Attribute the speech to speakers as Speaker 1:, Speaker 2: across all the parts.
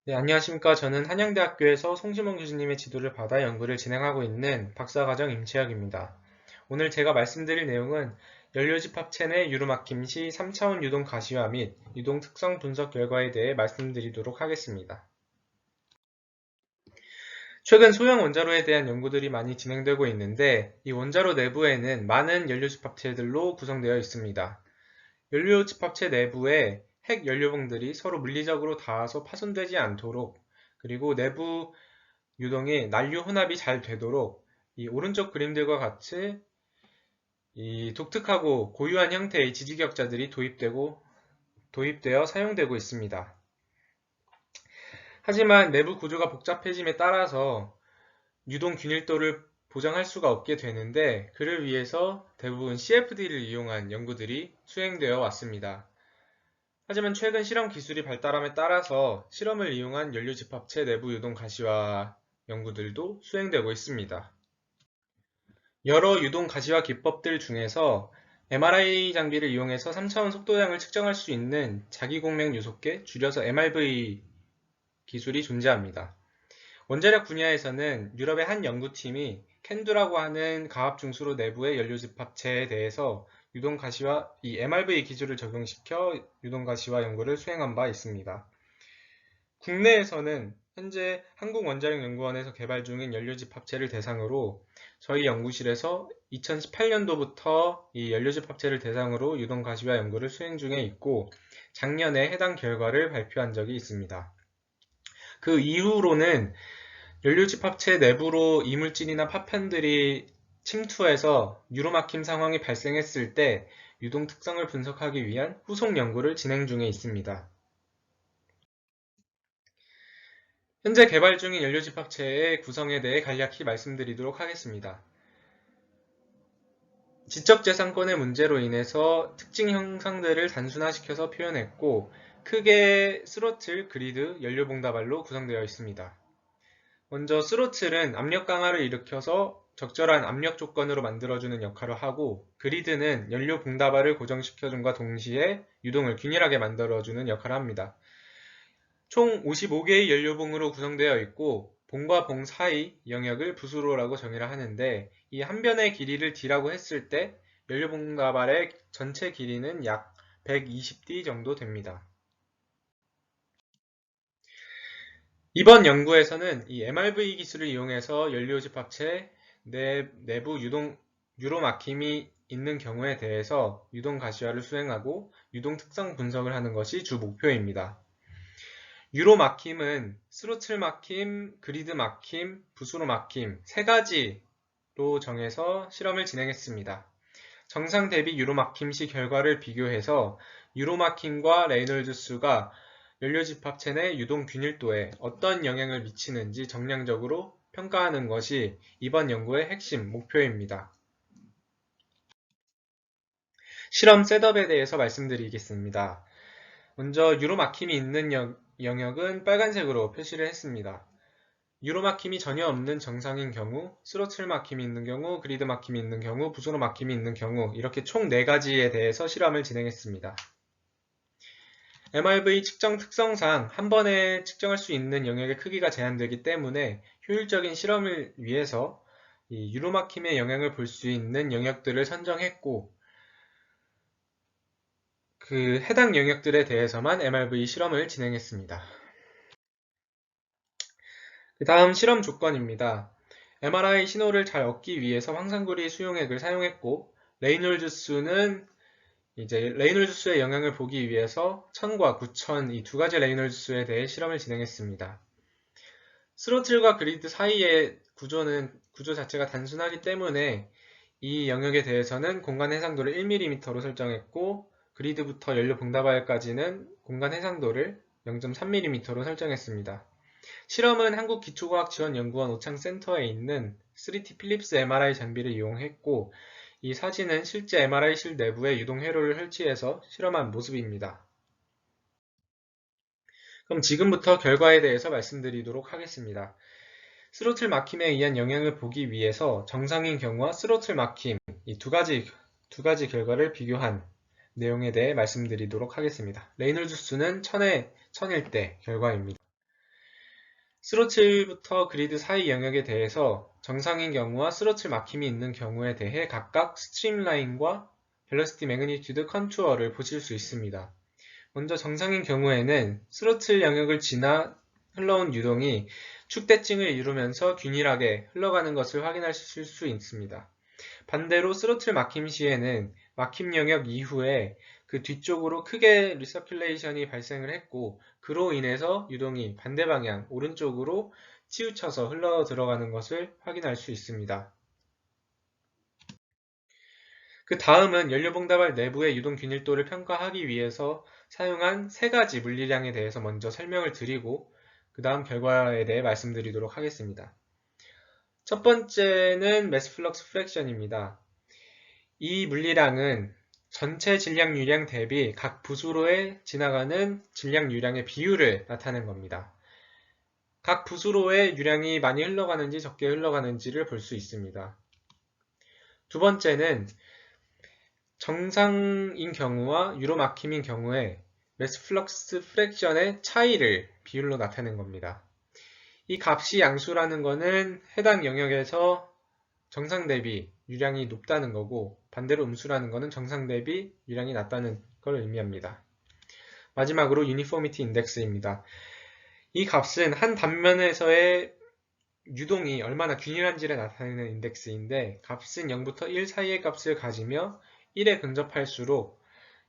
Speaker 1: 네, 안녕하십니까. 저는 한양대학교에서 송심원 교수님의 지도를 받아 연구를 진행하고 있는 박사과정 임채혁입니다. 오늘 제가 말씀드릴 내용은 연료집합체 내 유로막힘 시 3차원 유동 가시화 및 유동 특성 분석 결과에 대해 말씀드리도록 하겠습니다. 최근 소형 원자로에 대한 연구들이 많이 진행되고 있는데 이 원자로 내부에는 많은 연료집합체들로 구성되어 있습니다. 연료집합체 내부에 핵 연료봉들이 서로 물리적으로 닿아서 파손되지 않도록, 그리고 내부 유동이 난류 혼합이 잘 되도록 이 오른쪽 그림들과 같이 이 독특하고 고유한 형태의 지지격자들이 도입되어 사용되고 있습니다. 하지만 내부 구조가 복잡해짐에 따라서 유동 균일도를 보장할 수가 없게 되는데, 그를 위해서 대부분 CFD를 이용한 연구들이 수행되어 왔습니다. 하지만 최근 실험 기술이 발달함에 따라서 실험을 이용한 연료집합체 내부 유동 가시화 연구들도 수행되고 있습니다. 여러 유동 가시화 기법들 중에서 MRI 장비를 이용해서 3차원 속도량을 측정할 수 있는 자기공명 요속계, 줄여서 MRV 기술이 존재합니다. 원자력 분야에서는 유럽의 한 연구팀이 캔두라고 하는 가압중수로 내부의 연료집합체에 대해서 유동가시화, 이 MRV 기술을 적용시켜 유동가시화 연구를 수행한 바 있습니다. 국내에서는 현재 한국원자력연구원에서 개발 중인 연료집합체를 대상으로 저희 연구실에서 2018년도부터 이 연료집합체를 대상으로 유동가시화 연구를 수행 중에 있고, 작년에 해당 결과를 발표한 적이 있습니다. 그 이후로는 연료집합체 내부로 이물질이나 파편들이 침투해서 유로막힘 상황이 발생했을 때 유동 특성을 분석하기 위한 후속 연구를 진행 중에 있습니다. 현재 개발 중인 연료집합체의 구성에 대해 간략히 말씀드리도록 하겠습니다. 지적재산권의 문제로 인해서 특징 형상들을 단순화시켜서 표현했고, 크게 스로틀, 그리드, 연료봉다발로 구성되어 있습니다. 먼저 스로틀은 압력 강화를 일으켜서 적절한 압력 조건으로 만들어주는 역할을 하고, 그리드는 연료 봉다발을 고정시켜줌과 동시에 유동을 균일하게 만들어주는 역할을 합니다. 총 55개의 연료봉으로 구성되어 있고, 봉과 봉 사이 영역을 부수로라고 정의를 하는데, 이 한 변의 길이를 d라고 했을 때 연료봉다발의 전체 길이는 약 120d 정도 됩니다. 이번 연구에서는 이 MRV 기술을 이용해서 연료집합체 내부 유로막힘이 있는 경우에 대해서 유동 가시화를 수행하고 유동 특성 분석을 하는 것이 주 목표입니다. 유로막힘은 스로틀 막힘, 그리드 막힘, 부수로 막힘 세 가지로 정해서 실험을 진행했습니다. 정상 대비 유로막힘 시 결과를 비교해서 유로막힘과 레이놀즈 수가 연료집합체 내 유동 균일도에 어떤 영향을 미치는지 정량적으로 평가하는 것이 이번 연구의 핵심 목표입니다. 실험 셋업에 대해서 말씀드리겠습니다. 먼저 유로막힘이 있는 영역은 빨간색으로 표시를 했습니다. 유로막힘이 전혀 없는 정상인 경우, 스로틀 막힘이 있는 경우, 그리드 막힘이 있는 경우, 부수로 막힘이 있는 경우, 이렇게 총 4가지에 대해서 실험을 진행했습니다. MRV 측정 특성상 한 번에 측정할 수 있는 영역의 크기가 제한되기 때문에 효율적인 실험을 위해서 이 유로막힘의 영향을 볼 수 있는 영역들을 선정했고, 그 해당 영역들에 대해서만 MRV 실험을 진행했습니다. 그 다음 실험 조건입니다. MRI 신호를 잘 얻기 위해서 황산구리 수용액을 사용했고, 레이놀즈 수는 이제 레이놀즈 수의 영향을 보기 위해서 1000과 9000 이 두 가지 레이놀즈 수에 대해 실험을 진행했습니다. 스로틀과 그리드 사이의 구조 자체가 단순하기 때문에 이 영역에 대해서는 공간 해상도를 1mm로 설정했고, 그리드부터 연료 봉다발까지는 공간 해상도를 0.3mm로 설정했습니다. 실험은 한국기초과학지원연구원 오창센터에 있는 3T 필립스 MRI 장비를 이용했고, 이 사진은 실제 MRI실 내부에 유동 회로를 설치해서 실험한 모습입니다. 그럼 지금부터 결과에 대해서 말씀드리도록 하겠습니다. 스로틀 막힘에 의한 영향을 보기 위해서 정상인 경우와 스로틀 막힘 이 두 가지 결과를 비교한 내용에 대해 말씀드리도록 하겠습니다. 레이놀즈 수는 1000일 때 결과입니다. 스로틀부터 그리드 사이 영역에 대해서 정상인 경우와 스로틀 막힘이 있는 경우에 대해 각각 스트림라인과 벨로시티 매그니튜드 컨투어를 보실 수 있습니다. 먼저 정상인 경우에는 스로틀 영역을 지나 흘러온 유동이 축대증을 이루면서 균일하게 흘러가는 것을 확인하실 수 있습니다. 반대로 스로틀 막힘 시에는 막힘 영역 이후에 그 뒤쪽으로 크게 리서큘레이션이 발생을 했고 그로 인해서 유동이 반대 방향 오른쪽으로 치우쳐서 흘러 들어가는 것을 확인할 수 있습니다. 그 다음은 연료봉다발 내부의 유동 균일도를 평가하기 위해서 사용한 세 가지 물리량에 대해서 먼저 설명을 드리고 그 다음 결과에 대해 말씀드리도록 하겠습니다. 첫 번째는 매스 플럭스 프랙션입니다. 이 물리량은 전체 질량 유량 대비 각 부수로에 지나가는 질량 유량의 비율을 나타낸 겁니다. 각 부수로의 유량이 많이 흘러가는지 적게 흘러가는지를 볼 수 있습니다. 두 번째는 정상인 경우와 유로 막힘인 경우에 매스 플럭스 프랙션의 차이를 비율로 나타낸 겁니다. 이 값이 양수라는 것은 해당 영역에서 정상 대비 유량이 높다는 거고 반대로 음수라는 것은 정상 대비 유량이 낮다는 걸 의미합니다. 마지막으로 유니포미티 인덱스입니다. 이 값은 한 단면에서의 유동이 얼마나 균일한지를 나타내는 인덱스인데 값은 0부터 1 사이의 값을 가지며 1에 근접할수록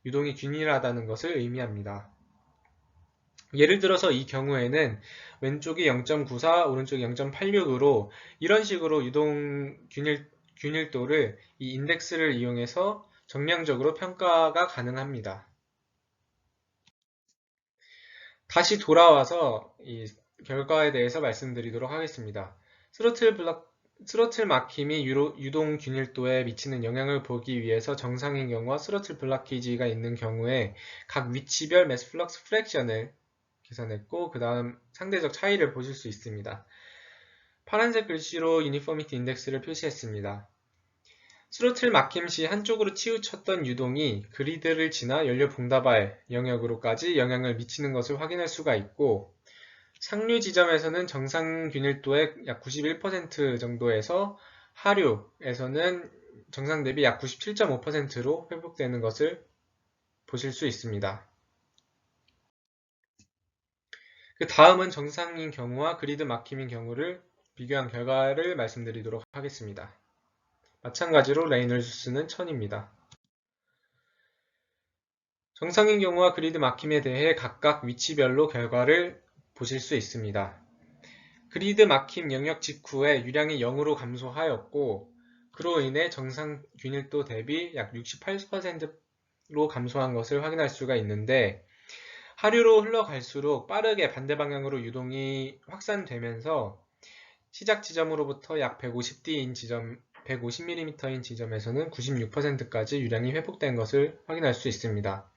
Speaker 1: 유동이 균일하다는 것을 의미합니다. 예를 들어서 이 경우에는 왼쪽이 0.94, 오른쪽이 0.86으로 이런 식으로 유동 균일도를 이 인덱스를 이용해서 정량적으로 평가가 가능합니다. 다시 돌아와서 이 결과에 대해서 말씀드리도록 하겠습니다. 스로틀 막힘이 유동 균일도에 미치는 영향을 보기 위해서 정상인 경우와 스로틀 블락키지가 있는 경우에 각 위치별 매스 플럭스 프랙션을 계산했고 그 다음 상대적 차이를 보실 수 있습니다. 파란색 글씨로 유니포미티 인덱스를 표시했습니다. 스로틀 막힘 시 한쪽으로 치우쳤던 유동이 그리드를 지나 연료 봉다발 영역으로까지 영향을 미치는 것을 확인할 수가 있고 상류 지점에서는 정상 균일도의 약 91% 정도에서 하류에서는 정상 대비 약 97.5%로 회복되는 것을 보실 수 있습니다. 그 다음은 정상인 경우와 그리드 막힘인 경우를 비교한 결과를 말씀드리도록 하겠습니다. 마찬가지로 레이놀즈 수는 1000입니다. 정상인 경우와 그리드 막힘에 대해 각각 위치별로 결과를 보실 수 있습니다. 그리드 막힘 영역 직후에 유량이 0으로 감소하였고 그로 인해 정상 균일도 대비 약 68%로 감소한 것을 확인할 수가 있는데 하류로 흘러갈수록 빠르게 반대 방향으로 유동이 확산되면서 시작 지점으로부터 약 150mm인 지점에서는 96%까지 유량이 회복된 것을 확인할 수 있습니다.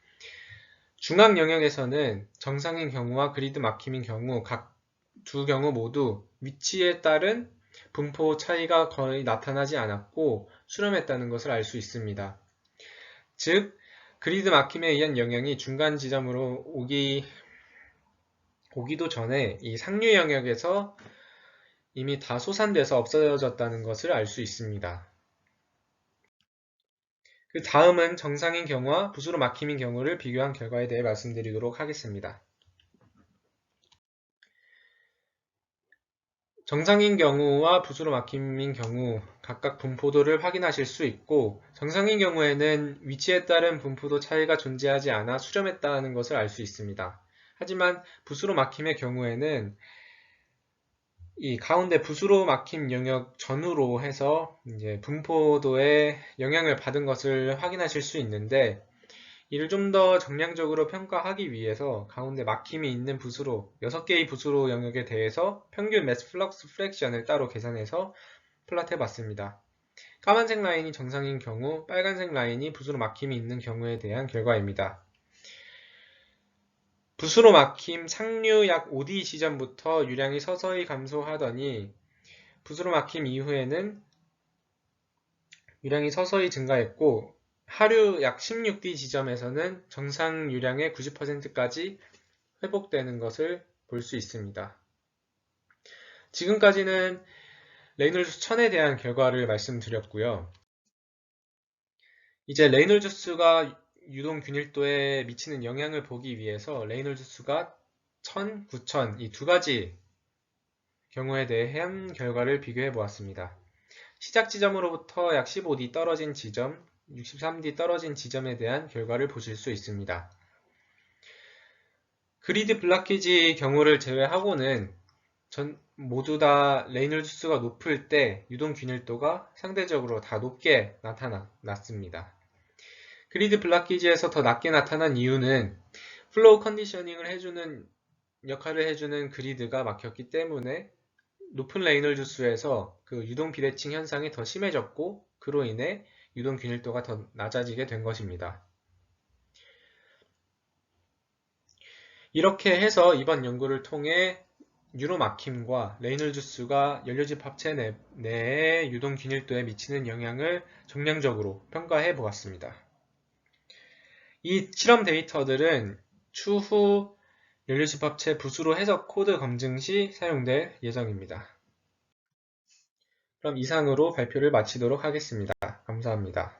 Speaker 1: 중앙 영역에서는 정상인 경우와 그리드 막힘인 경우 각 두 경우 모두 위치에 따른 분포 차이가 거의 나타나지 않았고 수렴했다는 것을 알 수 있습니다. 즉, 그리드 막힘에 의한 영향이 중간 지점으로 오기도 전에 이 상류 영역에서 이미 다 소산돼서 없어졌다는 것을 알 수 있습니다. 그 다음은 정상인 경우와 부수로 막힘인 경우를 비교한 결과에 대해 말씀드리도록 하겠습니다. 정상인 경우와 부수로 막힘인 경우 각각 분포도를 확인하실 수 있고 정상인 경우에는 위치에 따른 분포도 차이가 존재하지 않아 수렴했다는 것을 알 수 있습니다. 하지만 부수로 막힘의 경우에는 이 가운데 부수로 막힘 영역 전후로 해서 이제 분포도에 영향을 받은 것을 확인하실 수 있는데 이를 좀 더 정량적으로 평가하기 위해서 가운데 막힘이 있는 부수로 6개의 부수로 영역에 대해서 평균 매스 플럭스 프랙션을 따로 계산해서 플롯해 봤습니다. 까만색 라인이 정상인 경우, 빨간색 라인이 부수로 막힘이 있는 경우에 대한 결과입니다. 부수로 막힘 상류 약 5D 지점부터 유량이 서서히 감소하더니 부수로 막힘 이후에는 유량이 서서히 증가했고 하류 약 16D 지점에서는 정상 유량의 90%까지 회복되는 것을 볼 수 있습니다. 지금까지는 레이놀즈 천에 대한 결과를 말씀드렸고요. 이제 레이놀즈 수가 유동 균일도에 미치는 영향을 보기 위해서 레이놀즈 수가 1000, 9000 이 두 가지 경우에 대한 결과를 비교해 보았습니다. 시작 지점으로부터 약 15D 떨어진 지점, 63D 떨어진 지점에 대한 결과를 보실 수 있습니다. 그리드 블락키지 경우를 제외하고는 모두 다 레이놀즈 수가 높을 때 유동 균일도가 상대적으로 다 높게 나타났습니다. 그리드 블락키지에서 더 낮게 나타난 이유는 플로우 컨디셔닝을 해주는 역할을 해주는 그리드가 막혔기 때문에 높은 레이놀즈 수에서 그 유동 비대칭 현상이 더 심해졌고 그로 인해 유동 균일도가 더 낮아지게 된 것입니다. 이렇게 해서 이번 연구를 통해 유로 막힘과 레이놀즈 수가 연료집 합체 내의 유동 균일도에 미치는 영향을 정량적으로 평가해 보았습니다. 이 실험 데이터들은 추후 연료집 합체 부수로 해석 코드 검증 시 사용될 예정입니다. 그럼 이상으로 발표를 마치도록 하겠습니다. 감사합니다.